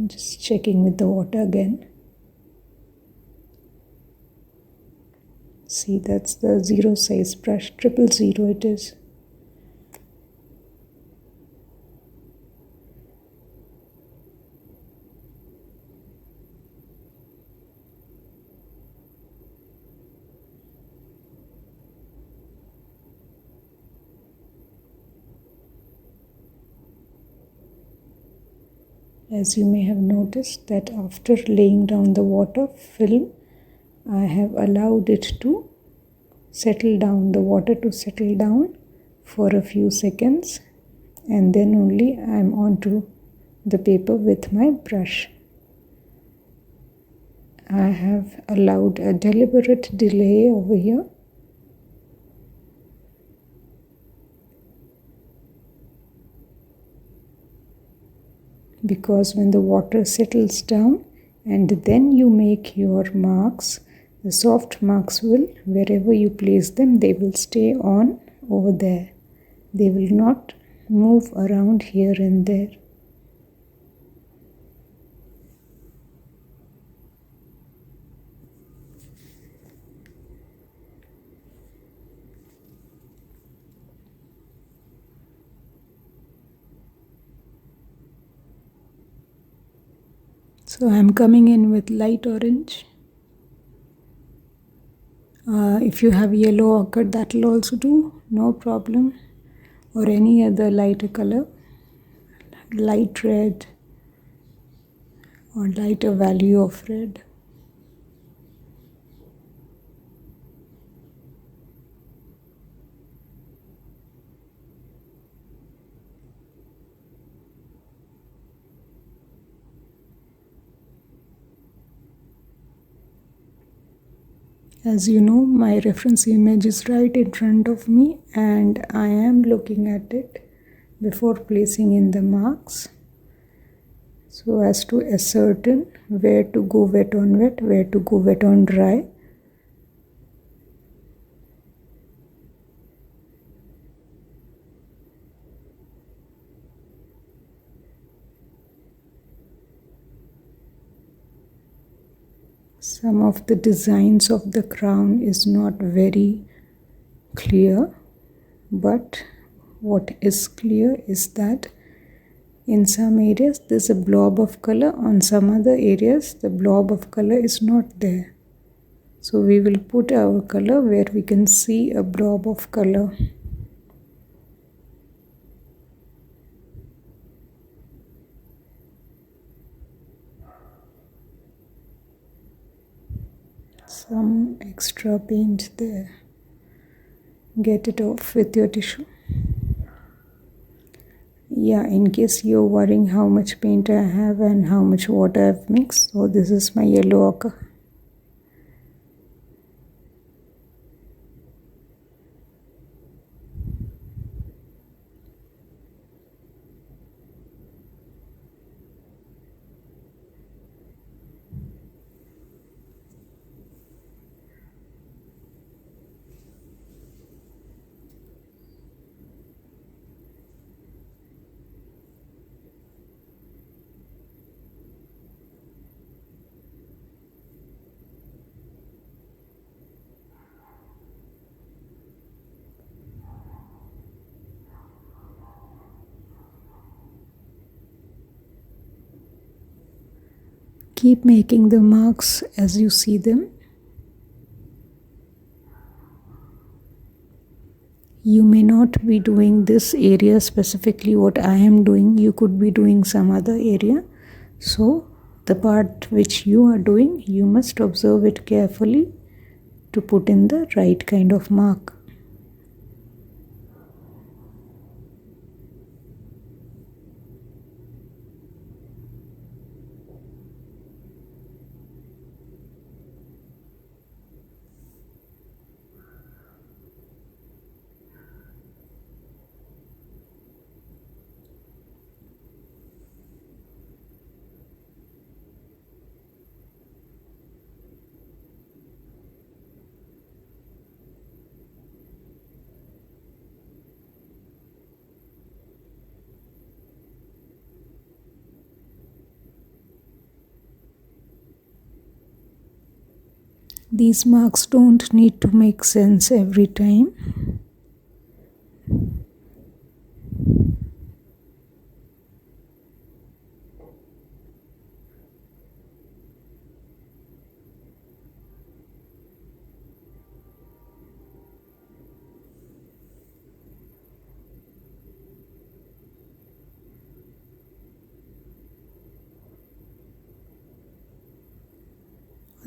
I'm just checking with the water again. See, that's the 0 size brush, 000 it is. As you may have noticed that after laying down the water film, I have allowed it to settle down, the water to settle down for a few seconds, and then only I am onto the paper with my brush. I have allowed a deliberate delay over here. Because when the water settles down and then you make your marks, the soft marks will, wherever you place them, they will stay on over there. They will not move around here and there. So I am coming in with light orange. If you have yellow ochre, that will also do, no problem. Or any other lighter color, light red or lighter value of red. As you know, my reference image is right in front of me and I am looking at it before placing in the marks, so as to ascertain where to go wet on wet, where to go wet on dry. Some of the designs of the crown is not very clear, but what is clear is that in some areas there's a blob of color, on some other areas the blob of color is not there. So we will put our color where we can see a blob of color. Some extra paint there. Get it off with your tissue. Yeah, in case you're worrying how much paint I have and how much water I've mixed, so this is my yellow ochre. Keep making the marks as you see them. You may not be doing this area specifically what I am doing. You could be doing some other area. So the part which you are doing, you must observe it carefully to put in the right kind of mark. These marks don't need to make sense every time.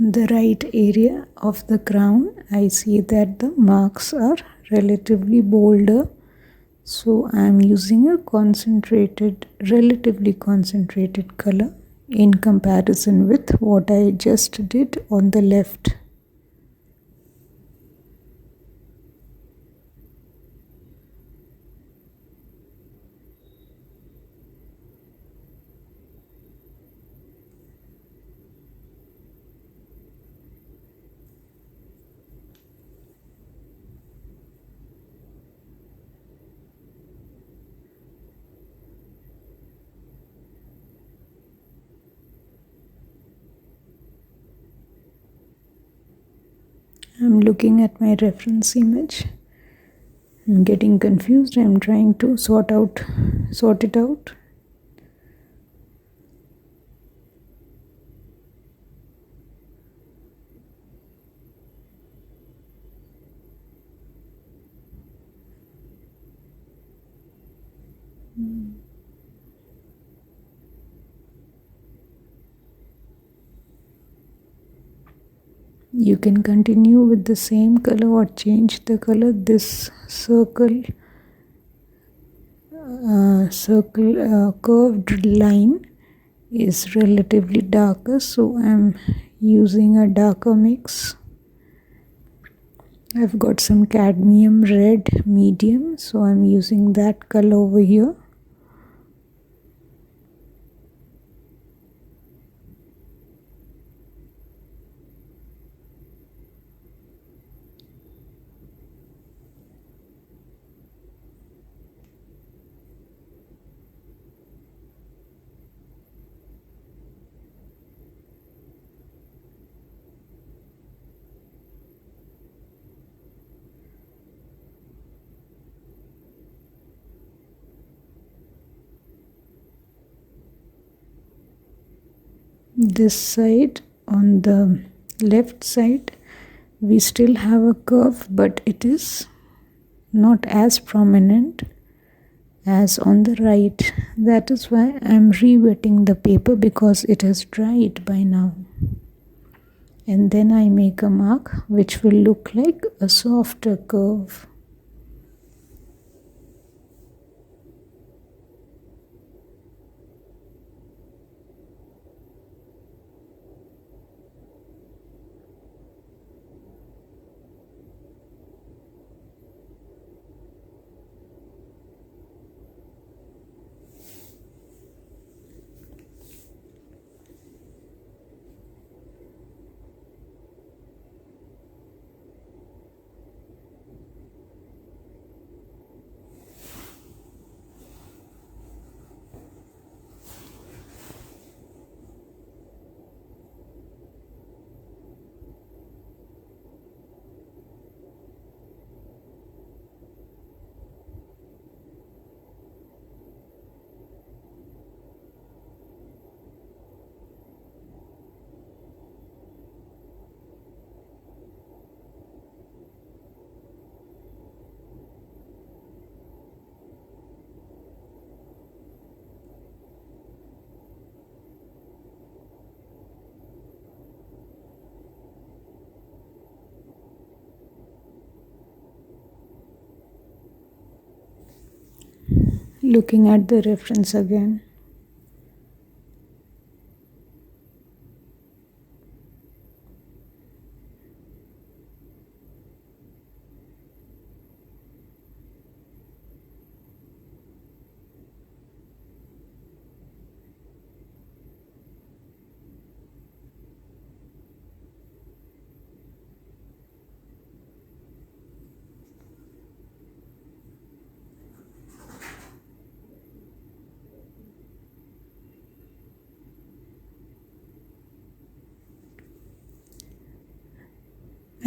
On the right area of the crown, I see that the marks are relatively bolder. So I am using a relatively concentrated color in comparison with what I just did on the left. I'm looking at my reference image. I'm getting confused. I'm trying to sort it out. You can continue with the same color or change the color. This curved line is relatively darker, so I'm using a darker mix. I've got some cadmium red medium, so I'm using that color over here. This side, on the left side, we still have a curve, but it is not as prominent as on the right. That is why I am re-wetting the paper, because it has dried by now. And then I make a mark which will look like a softer curve. Looking at the reference again.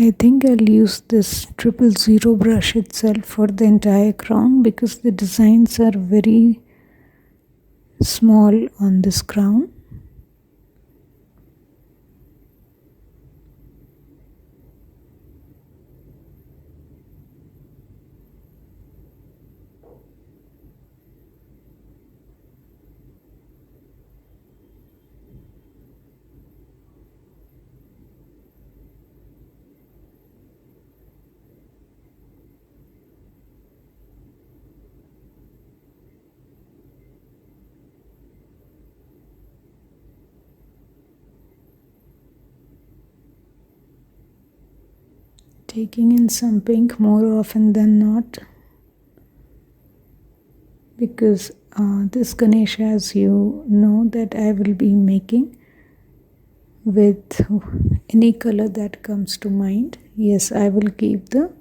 I think I'll use this 000 brush itself for the entire crown because the designs are very small on this crown. Taking in some pink more often than not, because this Ganesha, as you know, that I will be making with any color that comes to mind. Yes, I will keep the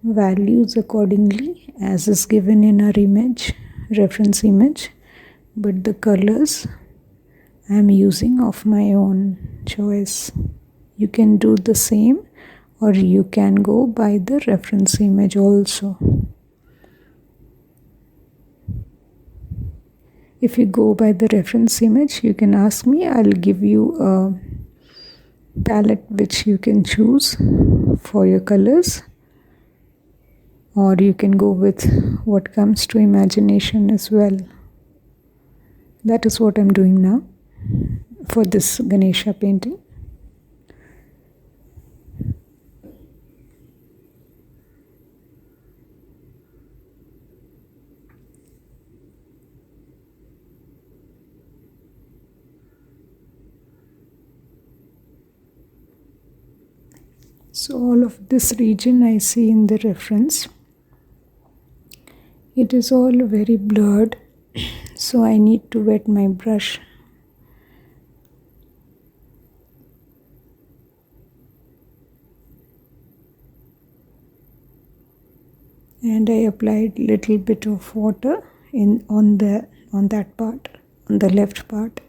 values accordingly as is given in our image, reference image, but the colors I am using of my own choice. You can do the same, or you can go by the reference image also. If you go by the reference image, you can ask me, I'll give you a palette which you can choose for your colors, or you can go with what comes to imagination as well. That is what I'm doing now for this Ganesha painting. So all of this region I see in the reference. It is all very blurred, so I need to wet my brush. And I applied little bit of water on that part, on the left part.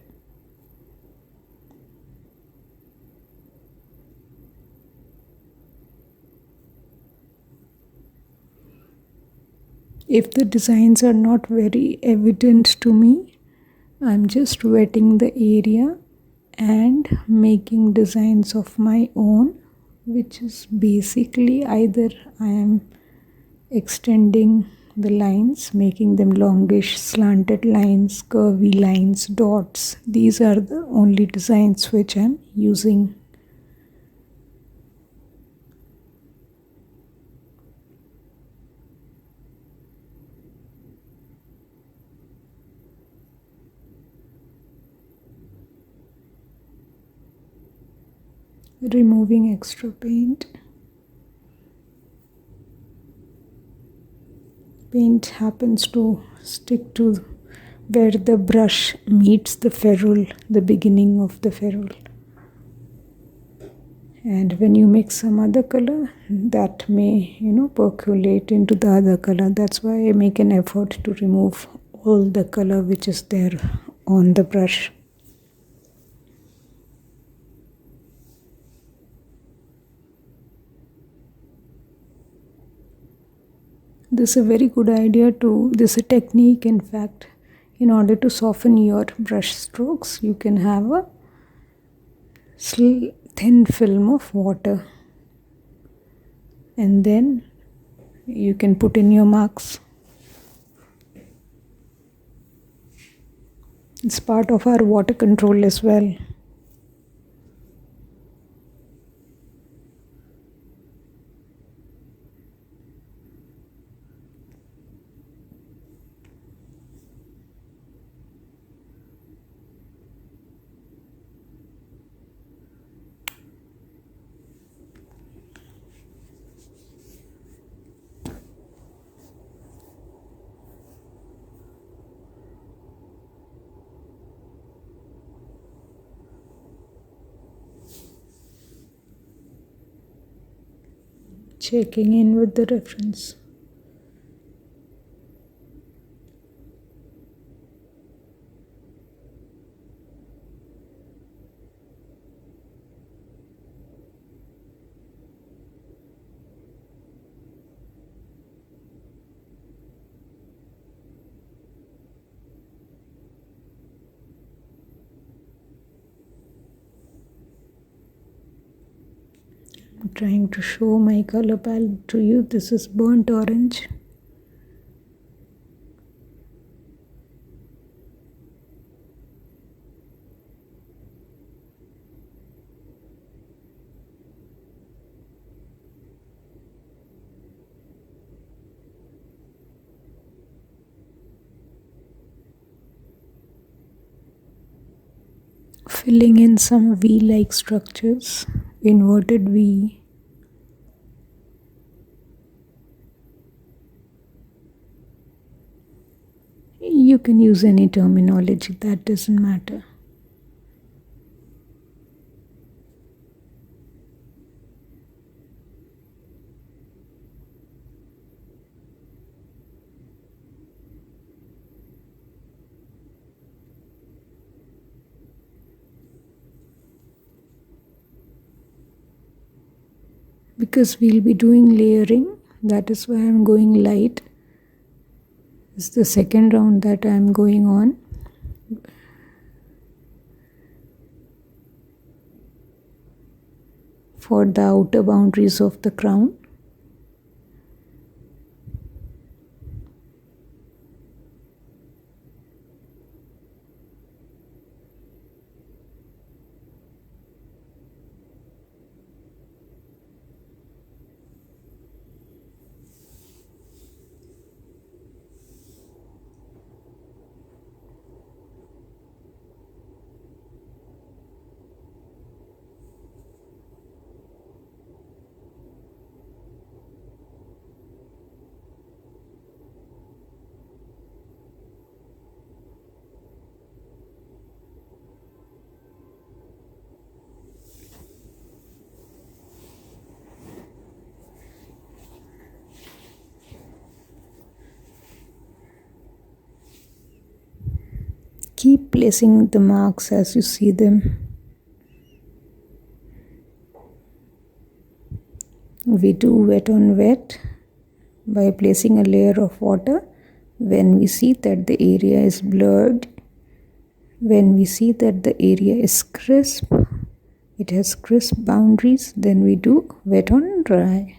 If the designs are not very evident to me, I'm just wetting the area and making designs of my own, which is basically either I am extending the lines, making them longish, slanted lines, curvy lines, dots. These are the only designs which I'm using. Removing extra paint. Paint happens to stick to where the brush meets the ferrule, the beginning of the ferrule. And when you mix some other color, that may, percolate into the other color. That's why I make an effort to remove all the color which is there on the brush. This is a very good idea this is a technique, in fact. In order to soften your brush strokes, you can have a thin film of water, and then you can put in your marks. It's part of our water control as well. Checking in with the reference. trying to show my color palette to you. This is burnt orange. Filling in some V-like structures, inverted V. You can use any terminology, that doesn't matter. Because we'll be doing layering, that is why I'm going light. It's the second round that I'm going on. For the outer boundaries of the crown. Keep placing the marks as you see them. We do wet on wet by placing a layer of water. When we see that the area is blurred, when we see that the area is crisp, it has crisp boundaries, then we do wet on dry.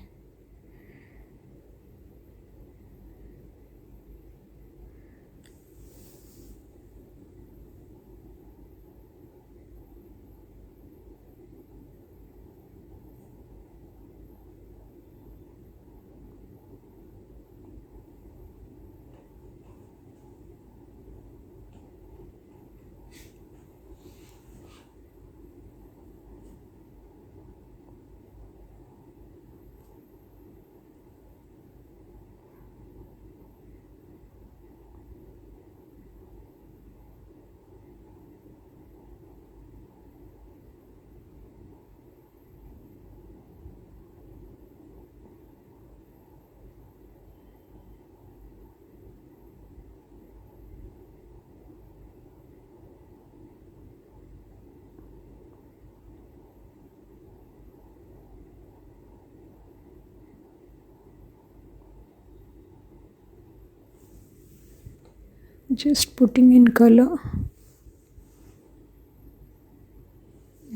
Just putting in color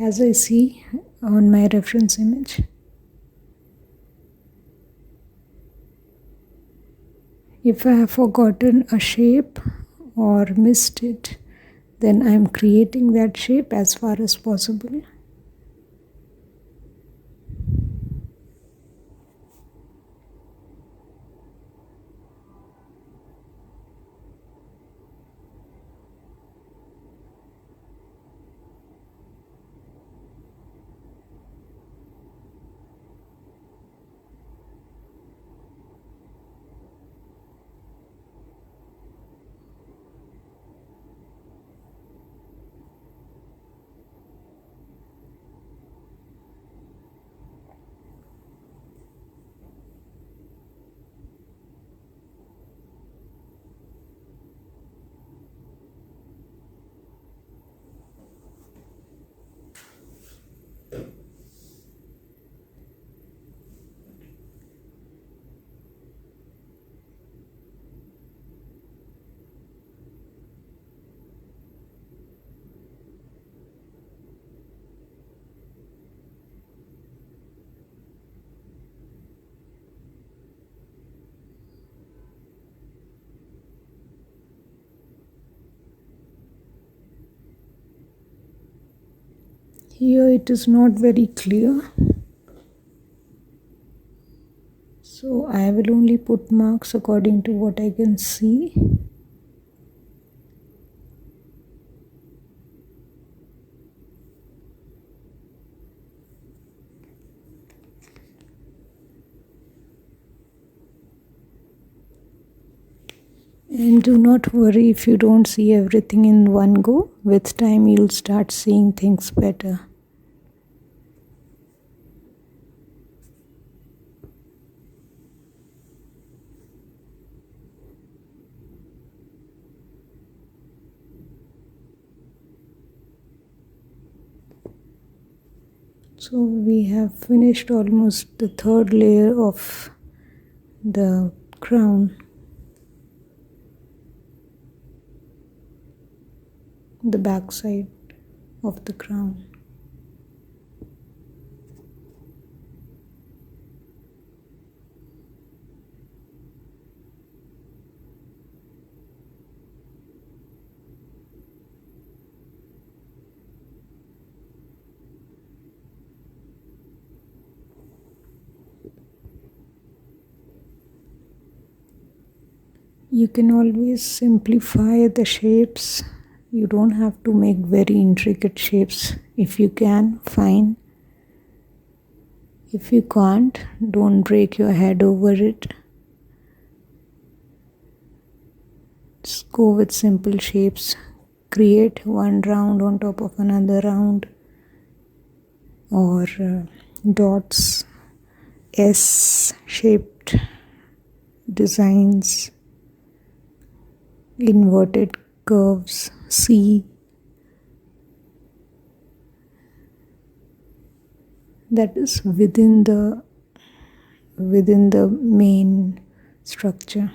as I see on my reference image. If I have forgotten a shape or missed it, then I am creating that shape as far as possible. Here it is not very clear, so I will only put marks according to what I can see. And do not worry if you don't see everything in one go. With time you'll start seeing things better. So we have finished almost the third layer of the crown. The back side of the crown. You can always simplify the shapes. You don't have to make very intricate shapes. If you can, fine. If you can't, don't break your head over it. Just go with simple shapes. Create one round on top of another round, or dots, S-shaped designs, inverted curves, C. That is within the main structure.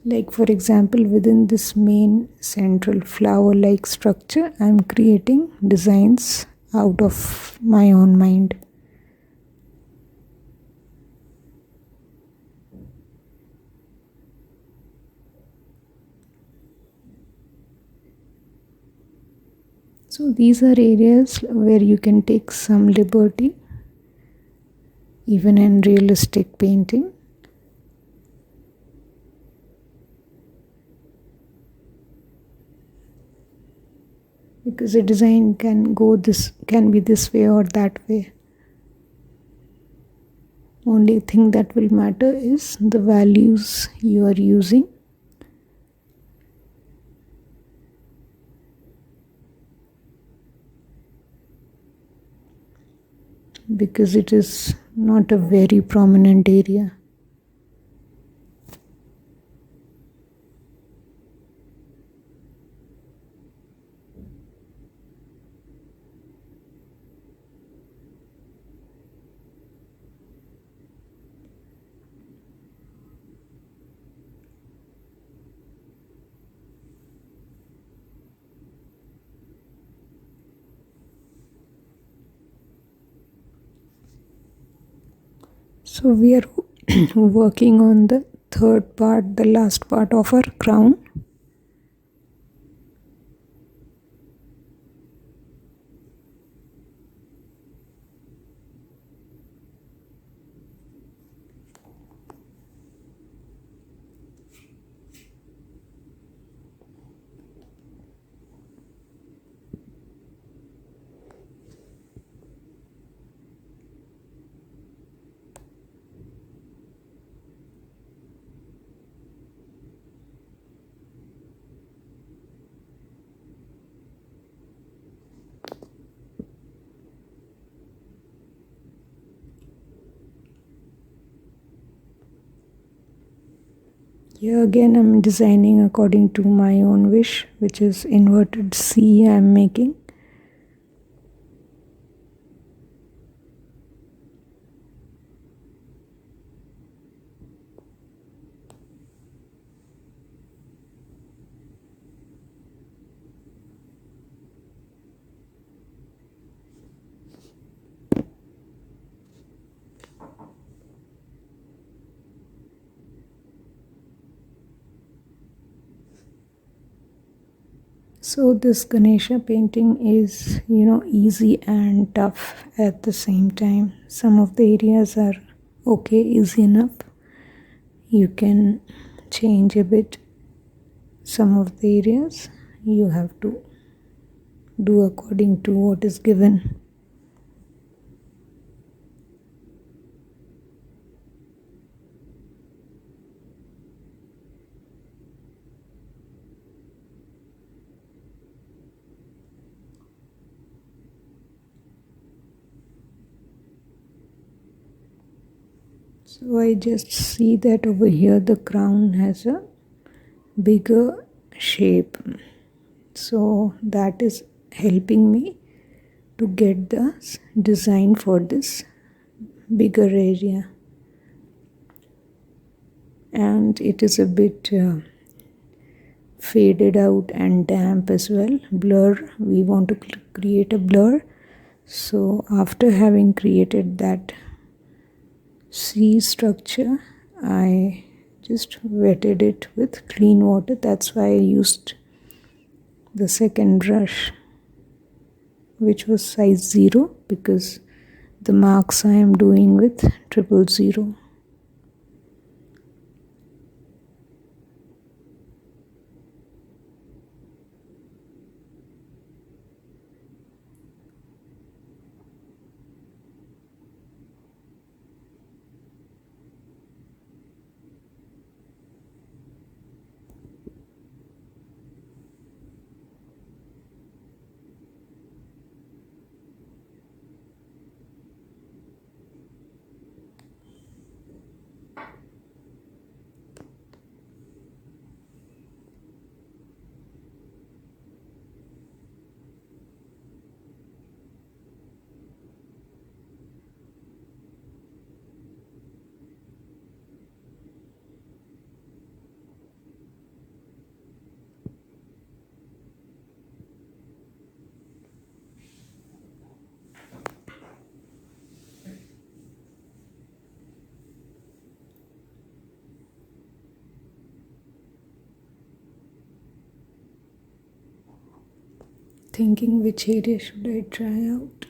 Like for example, within this main central flower-like structure, I am creating designs out of my own mind. So these are areas where you can take some liberty, even in realistic painting. Because a design can be this way or that way. Only thing that will matter is the values you are using. Because it is not a very prominent area. So we are working on the third part, the last part of our crown. Here again I'm designing according to my own wish, which is inverted C I am making. So this Ganesha painting is, easy and tough at the same time. Some of the areas are okay, easy enough. You can change a bit. Some of the areas you have to do according to what is given. So I just see that over here the crown has a bigger shape. So that is helping me to get the design for this bigger area. And it is a bit faded out and damp as well. Blur, we want to create a blur. So after having created that C structure, I just wetted it with clean water. That's why I used the second brush, which was size 0, because the marks I am doing with 000. Thinking which area should I try out.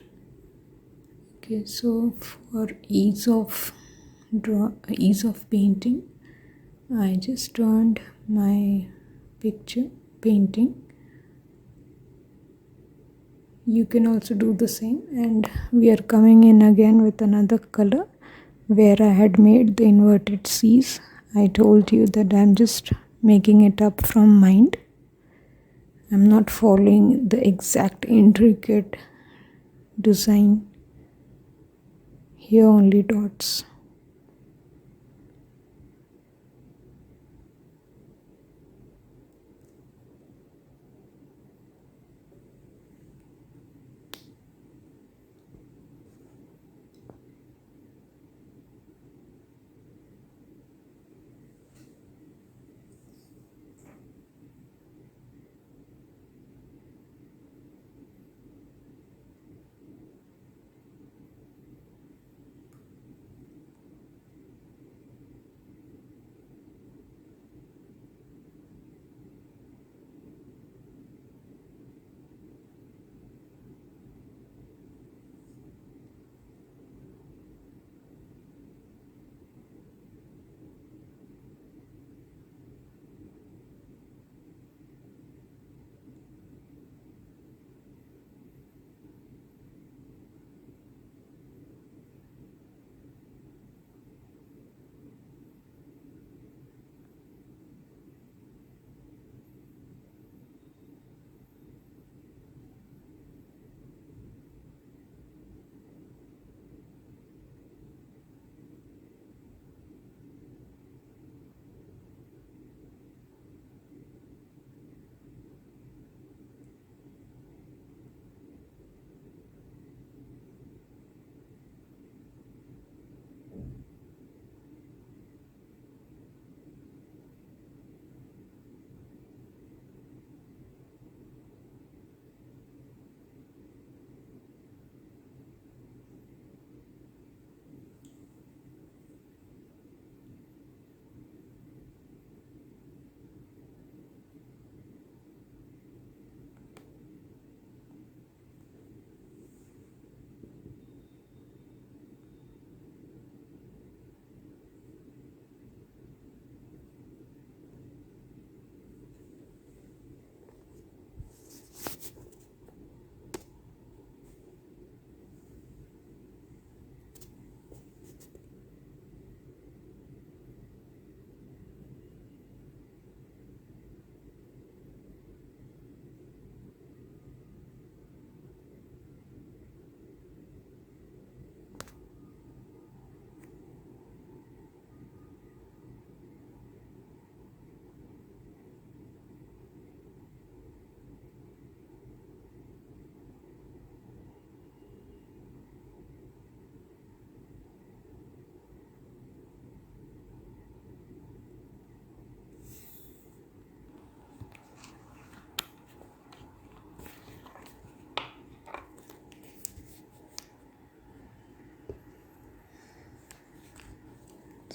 Okay, so for ease of painting, I just turned my picture painting. You can also do the same, and we are coming in again with another color where I had made the inverted C's. I told you that I'm just making it up from mind. I'm not following the exact intricate design. Here only dots.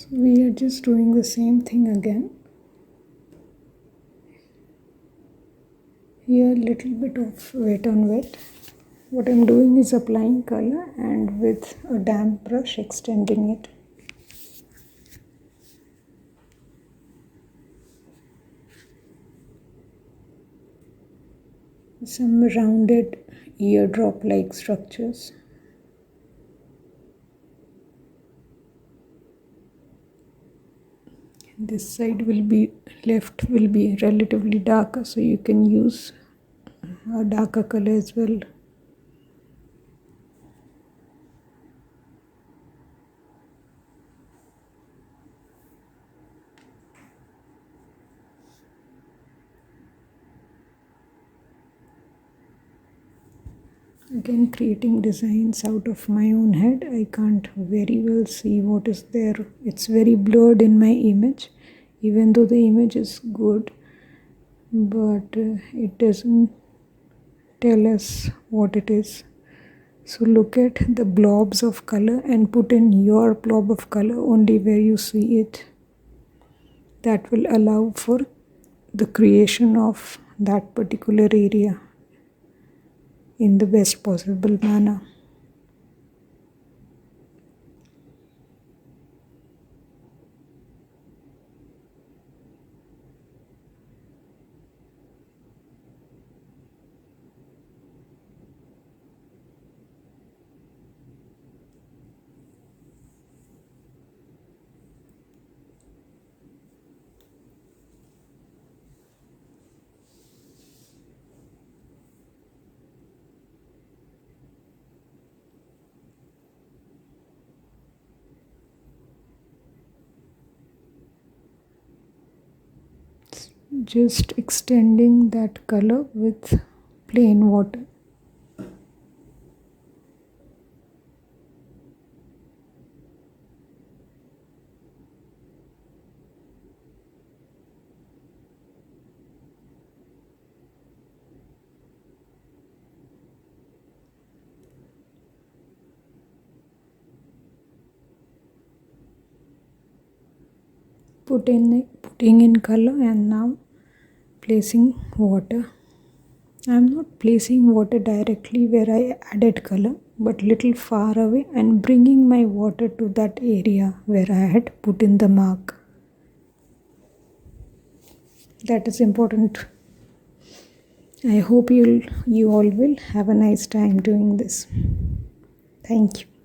We are just doing the same thing again. Here little bit of wet on wet. What I'm doing is applying color and with a damp brush extending it. Some rounded eardrop like structures. This side will be left will be relatively darker, so you can use a darker color as well. Again, creating designs out of my own head. I can't very well see what is there. It's very blurred in my image, even though the image is good, but it doesn't tell us what it is. So look at the blobs of color and put in your blob of color only where you see it. That will allow for the creation of that particular area in the best possible manner. Just extending that color with plain water. Putting in color and now placing water. I am not placing water directly where I added color, but little far away and bringing my water to that area where I had put in the mark. That is important. I hope you all will have a nice time doing this. Thank you.